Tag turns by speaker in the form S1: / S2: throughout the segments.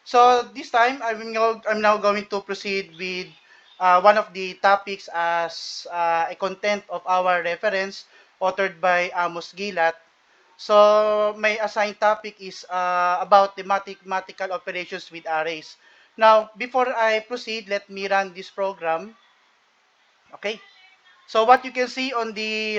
S1: So this time, I'm now going to proceed with one of the topics as a content of our reference authored by Amos Gilat. So my assigned topic is about the mathematical operations with arrays. Now, before I proceed, let me run this program. Okay. So what you can see on the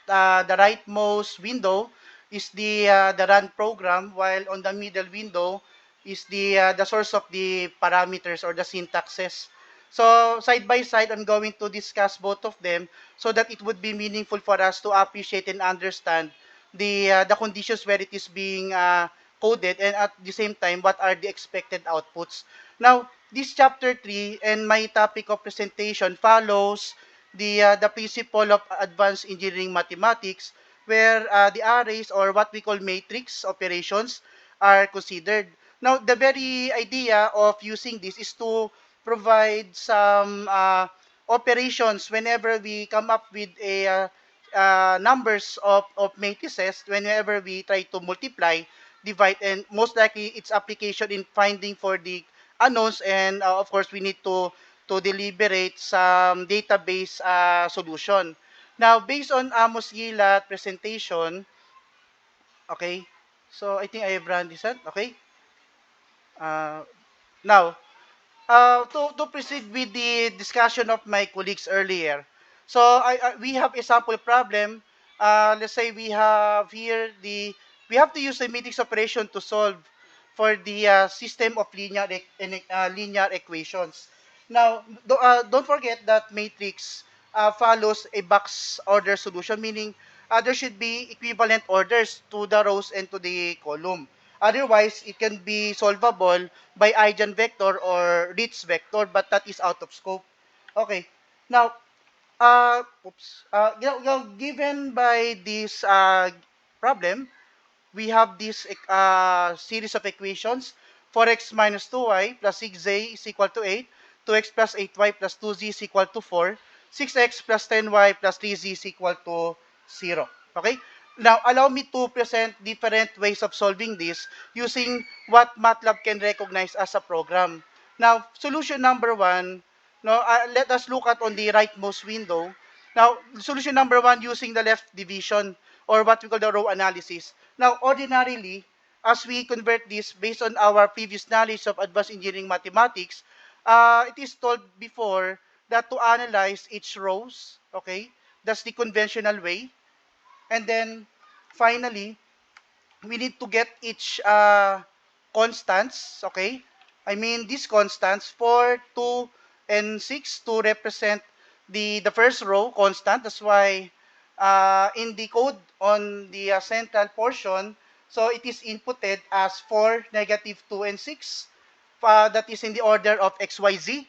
S1: rightmost window is the run program, while on the middle window is the source of the parameters or the syntaxes. So side by side, I'm going to discuss both of them so that it would be meaningful for us to appreciate and understand the conditions where it is being coded, and at the same time what are the expected outputs. Now, this chapter 3 and my topic of presentation follows the principle of advanced engineering mathematics, where the arrays or what we call matrix operations are considered. Now, the very idea of using this is to provide some operations whenever we come up with a numbers of matrices, whenever we try to multiply, divide, and most likely its application in finding for the unknowns, and of course we need to deliberate some database solution. Now, based on Amos Gila presentation, okay, so I think I have run this out, okay. Uh, Now, to proceed with the discussion of my colleagues earlier. So we have a sample problem. Let's say we have here we have to use a matrix operation to solve for the system of linear equations. Now, don't forget that matrix follows a box order solution, meaning there should be equivalent orders to the rows and to the column. Otherwise, it can be solvable by eigenvector or Ritz vector, but that is out of scope. Okay. Now, given by this problem, we have this series of equations. 4x minus 2y plus 6z is equal to 8, 2x plus 8y plus 2z is equal to 4, 6x plus 10y plus 3z is equal to 0. Okay? Now, allow me to present different ways of solving this using what MATLAB can recognize as a program. Now, solution number one, no, let us look at on the rightmost window. Now, solution number one using the left division or what we call the row analysis. Now, ordinarily, as we convert this based on our previous knowledge of advanced engineering mathematics, it is told before that to analyze each rows, okay, that's the conventional way. And then, finally, we need to get each constants, okay? I mean, these constants, 4, 2, and 6 to represent the first row constant. That's why in the code on the central portion, so it is inputted as 4, negative 2, and 6. That is in the order of XYZ,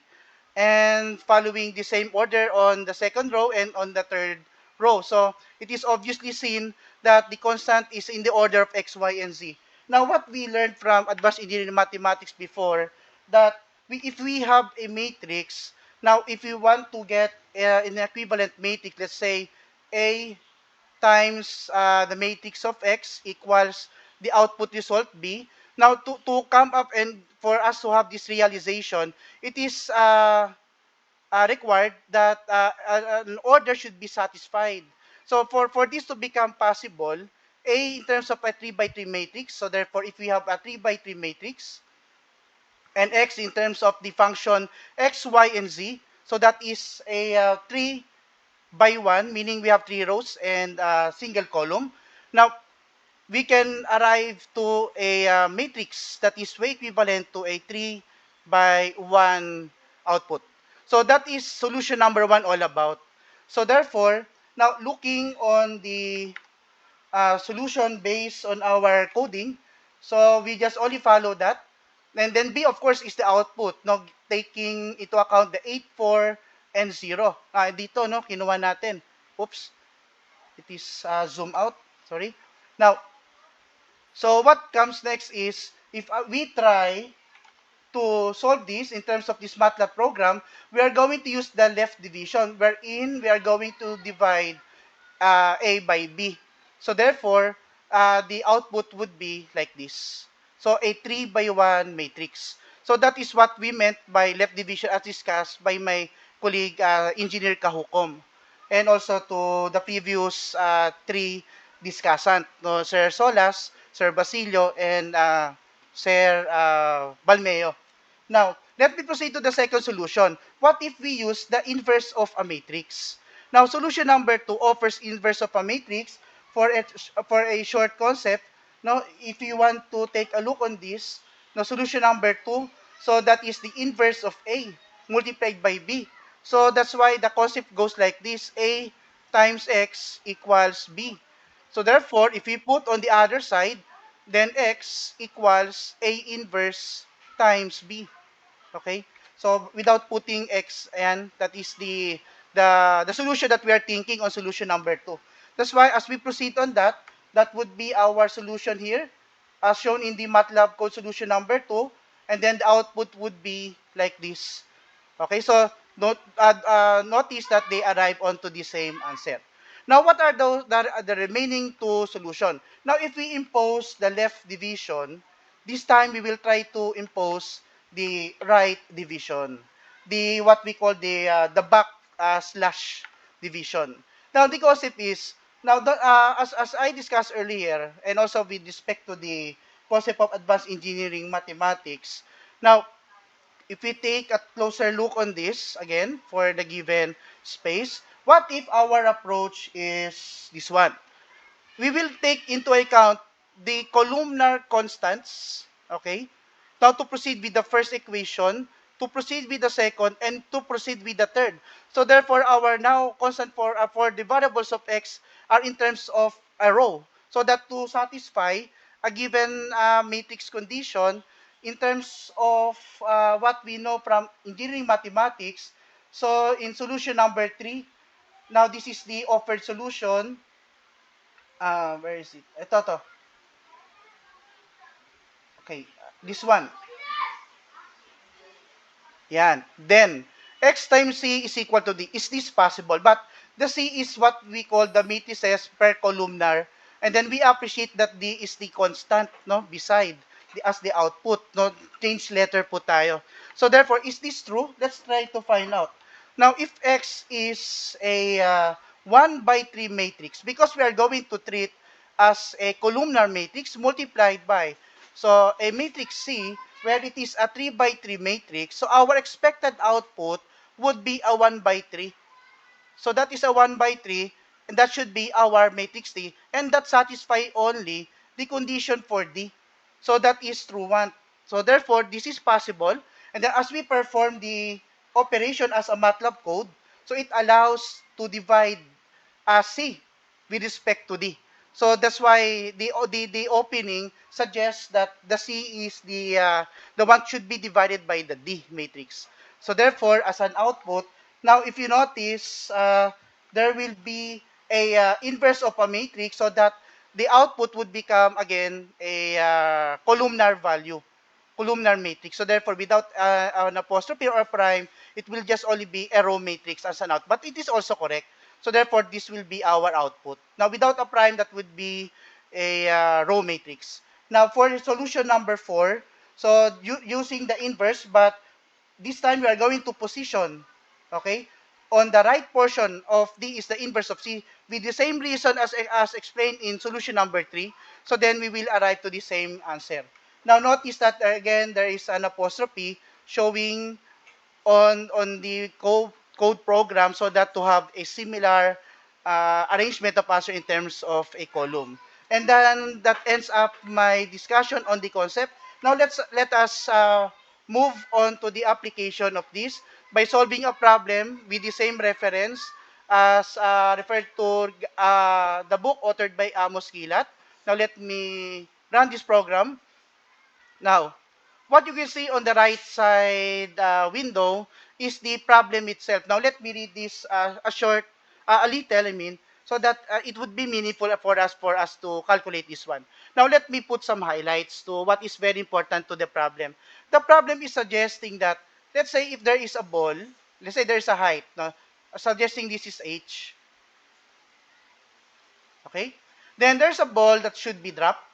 S1: and following the same order on the second row and on the third row. So it is obviously seen that the constant is in the order of x, y, and z. Now, what we learned from advanced engineering mathematics before, that if we have a matrix, now if we want to get an equivalent matrix, let's say A times the matrix of X equals the output result B. Now, to come up and for us to have this realization, it is required that an order should be satisfied. So for this to become possible, A in terms of a 3 by 3 matrix, so therefore if we have a 3 by 3 matrix, and X in terms of the function X, Y, and Z, so that is a 3 by 1, meaning we have 3 rows and a single column. Now, we can arrive to a matrix that is way equivalent to a 3 by 1 output. So that is solution number one all about. So therefore, now looking on the solution based on our coding, so we just only follow that. And then B, of course, is the output, no, taking into account the 8, 4, and 0. Dito, no, kinuha natin. Oops, it is zoom out. Sorry. Now, so what comes next is, if we try to solve this in terms of this MATLAB program, we are going to use the left division, wherein we are going to divide A by B. So therefore, the output would be like this. So a 3 by 1 matrix. So that is what we meant by left division as discussed by my colleague Engineer Kahukom. And also to the previous three discussant, no, Sir Solas, Sir Basilio, and Sir Balmeo. Now, let me proceed to the second solution. What if we use the inverse of a matrix? Now, solution number 2 offers inverse of a matrix for a short concept. Now, if you want to take a look on this, now solution number 2, so that is the inverse of A multiplied by B. So that's why the concept goes like this: A times X equals B. So therefore, if we put on the other side, then X equals A inverse times B. Okay? So without putting X, and that is the solution that we are thinking on solution number 2. That's why as we proceed on that, that would be our solution here, as shown in the MATLAB code solution number 2, and then the output would be like this. Okay, so notice that they arrive onto the same answer. Now, what are the remaining two solutions? Now, if we impose the left division, this time we will try to impose the right division, the what we call the back slash division. Now, the concept is, now as I discussed earlier, and also with respect to the concept of advanced engineering mathematics. Now, if we take a closer look on this, again, for the given space, what if our approach is this one? We will take into account the columnar constants, okay? Now to proceed with the first equation, to proceed with the second, and to proceed with the third. So therefore, our now constant for the variables of x are in terms of a row. So that to satisfy a given matrix condition in terms of what we know from engineering mathematics, so in solution number 3, now this is the offered solution. Where is it? Ito, to. Okay, this one. Yan. Then, x times c is equal to d. Is this possible? But the c is what we call the matrices per columnar. And then we appreciate that d is the constant, no, beside as the output. No, change letter po tayo. So therefore, is this true? Let's try to find out. Now, if x is a 1 by 3 matrix, because we are going to treat as a columnar matrix multiplied by, so a matrix C, where it is a 3 by 3 matrix, so our expected output would be a 1 by 3. So that is a 1 by 3, and that should be our matrix D, and that satisfy only the condition for D. So that is true one. So therefore, this is possible, and then as we perform the operation as a MATLAB code, so it allows to divide C with respect to D. So that's why the opening suggests that the C is the one should be divided by the D matrix. So therefore, as an output, now if you notice, there will be a inverse of a matrix, so that the output would become again a columnar value, columnar matrix. So therefore, without an apostrophe or a prime, it will just only be a row matrix as an output. But it is also correct. So therefore, this will be our output. Now, without a prime, that would be a row matrix. Now, for solution number 4, so using the inverse, but this time we are going to position, okay? On the right portion of D is the inverse of C with the same reason as explained in solution number 3. So then we will arrive to the same answer. Now notice that again there is an apostrophe showing on the code program, so that to have a similar arrangement of answer in terms of a column. And then that ends up my discussion on the concept. Now let us move on to the application of this by solving a problem with the same reference as referred to the book authored by Amos Gilat. Now let me run this program. Now, what you can see on the right side window is the problem itself. Now, let me read this a little, so that it would be meaningful for us to calculate this one. Now, let me put some highlights to what is very important to the problem. The problem is suggesting that, let's say if there is a ball, let's say there is a height, no? Suggesting this is h, okay? Then there's a ball that should be dropped.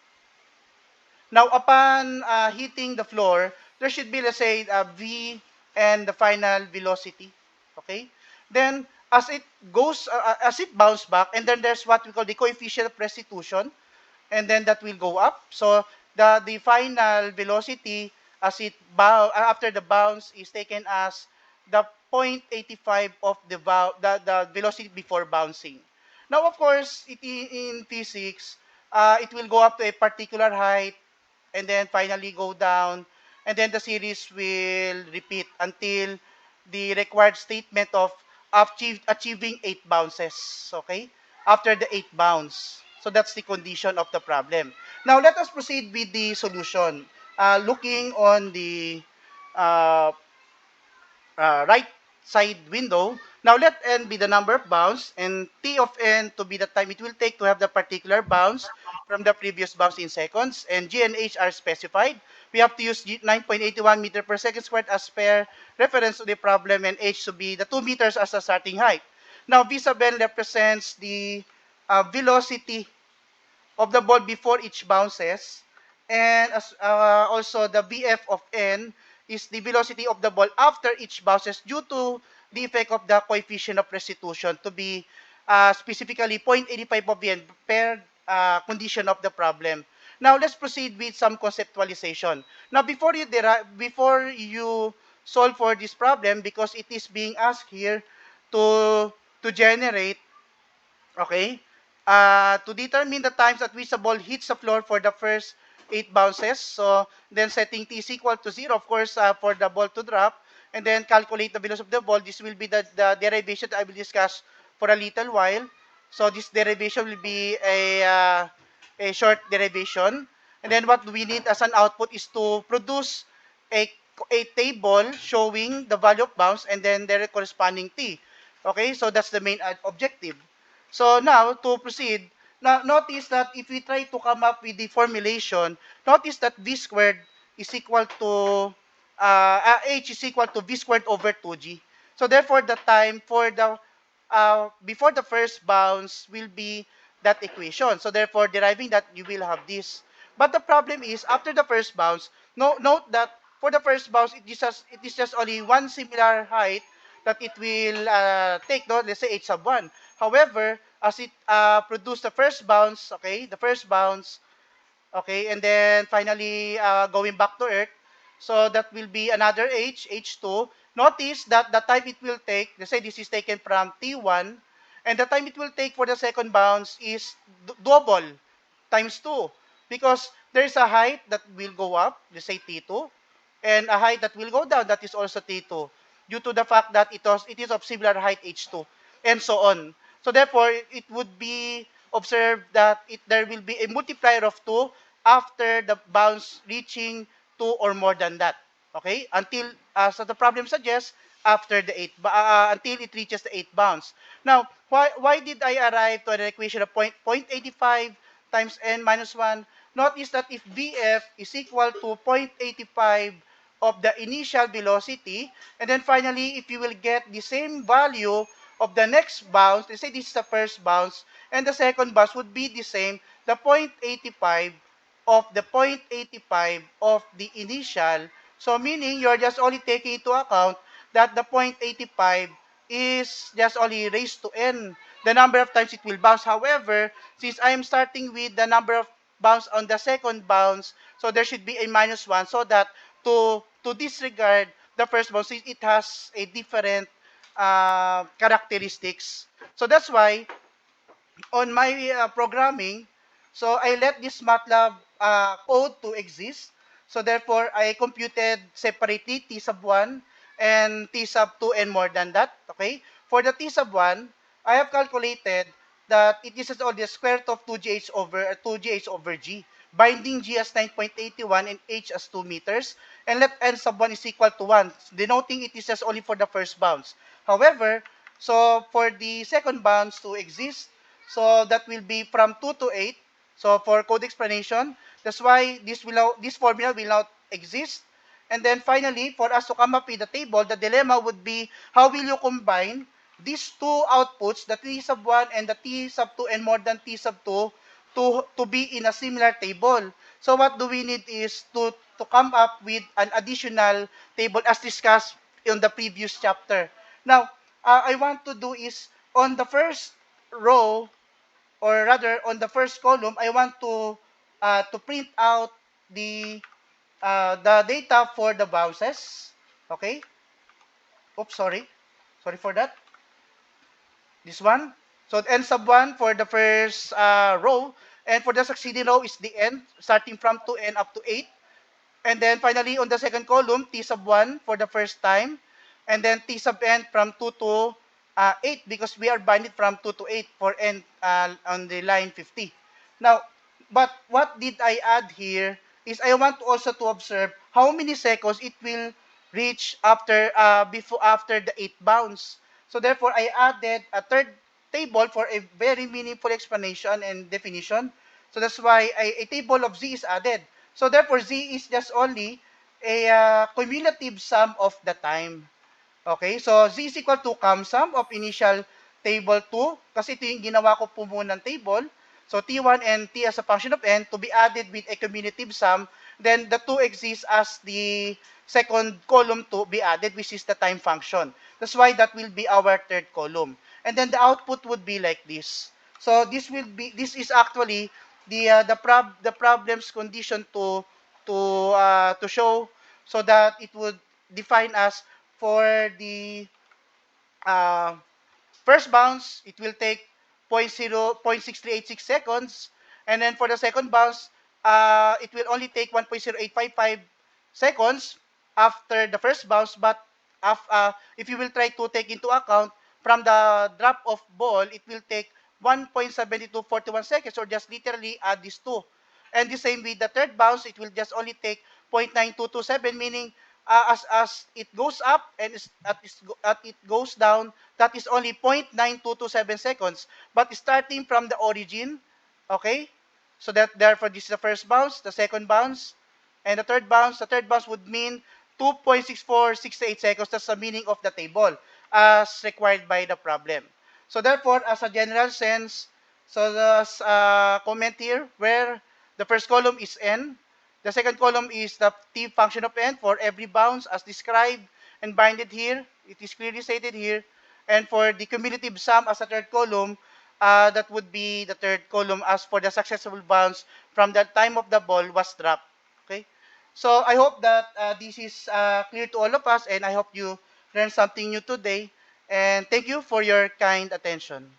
S1: Now, upon hitting the floor, there should be, let's say, V and the final velocity. Okay? Then, as it goes, as it bounces back, and then there's what we call the coefficient of restitution, and then that will go up. So, the final velocity as it after the bounce is taken as the 0.85 of the velocity before bouncing. Now, of course, in physics, it will go up to a particular height, and then finally go down, and then the series will repeat until the required statement of achieving 8 bounces, okay? After the 8 bounce. So that's the condition of the problem. Now, let us proceed with the solution. Looking on the uh, right side window. Now let n be the number of bounce and t of n to be the time it will take to have the particular bounce from the previous bounce in seconds, and g and h are specified. We have to use 9.81 meter per second squared as per reference to the problem, and h to be the 2 meters as the starting height. Now v sub n represents the velocity of the ball before each bounces, and also the VF of n is the velocity of the ball after each bounces due to the effect of the coefficient of restitution to be specifically 0.85 of n per condition of the problem. Now let's proceed with some conceptualization. Now before you solve for this problem, because it is being asked here to generate, okay, to determine the times at which the ball hits the floor for the first 8 bounces. So then setting t is equal to 0, of course, for the ball to drop, and then calculate the velocity of the ball. This will be the derivation that I will discuss for a little while. So this derivation will be a short derivation. And then what we need as an output is to produce a, a table showing the value of bounce and then their corresponding t. Okay, so that's the main objective. So now, to proceed, now notice that if we try to come up with the formulation, notice that v squared is equal to, h is equal to v squared over 2g. So therefore, the time for the, before the first bounce will be that equation. So therefore, deriving that, you will have this. But the problem is, after the first bounce, note that for the first bounce, it is just only one similar height that it will take, no? Let's say h sub 1. However, as it produced the first bounce, okay, the first bounce, okay, and then finally going back to Earth, so that will be another h2. Notice that the time it will take, let's say this is taken from t1, and the time it will take for the second bounce is double, times 2. Because there's a height that will go up, let's say t2, and a height that will go down, that is also t2, due to the fact that it is of similar height h2, and so on. So therefore, it would be observed that there will be a multiplier of 2 after the bounce reaching 2 or more than that. Okay? Until, so the problem suggests, after the 8, until it reaches the 8 bounce. Now, why did I arrive to an equation of 0.85 times n minus 1? Notice that if Vf is equal to 0.85 of the initial velocity, and then finally, if you will get the same value of the next bounce, let's say this is the first bounce, and the second bounce would be the same, the 0.85 of the 0.85 of the initial. So meaning you're just only taking into account that the 0.85 is just only raised to n, the number of times it will bounce. However, since I am starting with the number of bounce on the second bounce, so there should be a minus 1, so that to disregard the first bounce, it has a different characteristics. So that's why on my programming, so I let this MATLAB code to exist. So therefore, I computed separately t sub 1 and t sub 2 and more than that. Okay? For the t sub 1, I have calculated that it is all the square root of 2gh over g, binding g as 9.81 and h as 2 meters, and let n sub 1 is equal to 1, denoting it is just only for the first bounce. However, so for the second bounce to exist, so that will be from 2 to 8. So for code explanation, that's why this formula will not exist. And then finally, for us to come up with a table, the dilemma would be how will you combine these two outputs, the t sub 1 and the t sub 2 and more than t sub 2, to be in a similar table. So what do we need is to come up with an additional table as discussed in the previous chapter. Now, I want to do is on the first row, or rather on the first column, I want to print out the data for the bounces. Okay? Oops, sorry. Sorry for that. This one. So n sub 1 for the first row, and for the succeeding row is the n, starting from 2n up to 8. And then finally, on the second column, t sub 1 for the first time, and then t sub n from 2 to 8, because we are binding from 2 to 8 for n on the line 50. Now, but what did I add here is I want also to observe how many seconds it will reach after the 8 bounce. So therefore, I added a third table for a very meaningful explanation and definition. So that's why a table of z is added. So therefore, z is just only a cumulative sum of the time. Okay, so z is equal to sum of initial table 2, kasi ito yung ginawa ko po muna ng table. So t1 and t as a function of n to be added with a cumulative sum, then the 2 exists as the second column to be added, which is the time function. That's why that will be our third column. And then the output would be like this. So this is actually the problem's condition to show, so that it would define us for the uh, first bounce, it will take 0.6386 seconds. And then for the second bounce, it will only take 1.0855 seconds after the first bounce. But if you will try to take into account from the drop of ball, it will take 1.7241 seconds, or just literally add these two. And the same with the third bounce, it will just only take 0.9227, meaning as it goes up and at it goes down, that is only 0.9227 seconds. But starting from the origin, okay? So that therefore this is the first bounce, the second bounce, and the third bounce. The third bounce would mean 2.6468 seconds. That's the meaning of the table as required by the problem. So therefore, as a general sense, so there's a comment here where the first column is n, the second column is the t function of n for every bounce as described and binded here. It is clearly stated here. And for the cumulative sum as a third column, that would be the third column as for the successful bounce from the time of the ball was dropped. Okay? So I hope that this is clear to all of us, and I hope you learned something new today. And thank you for your kind attention.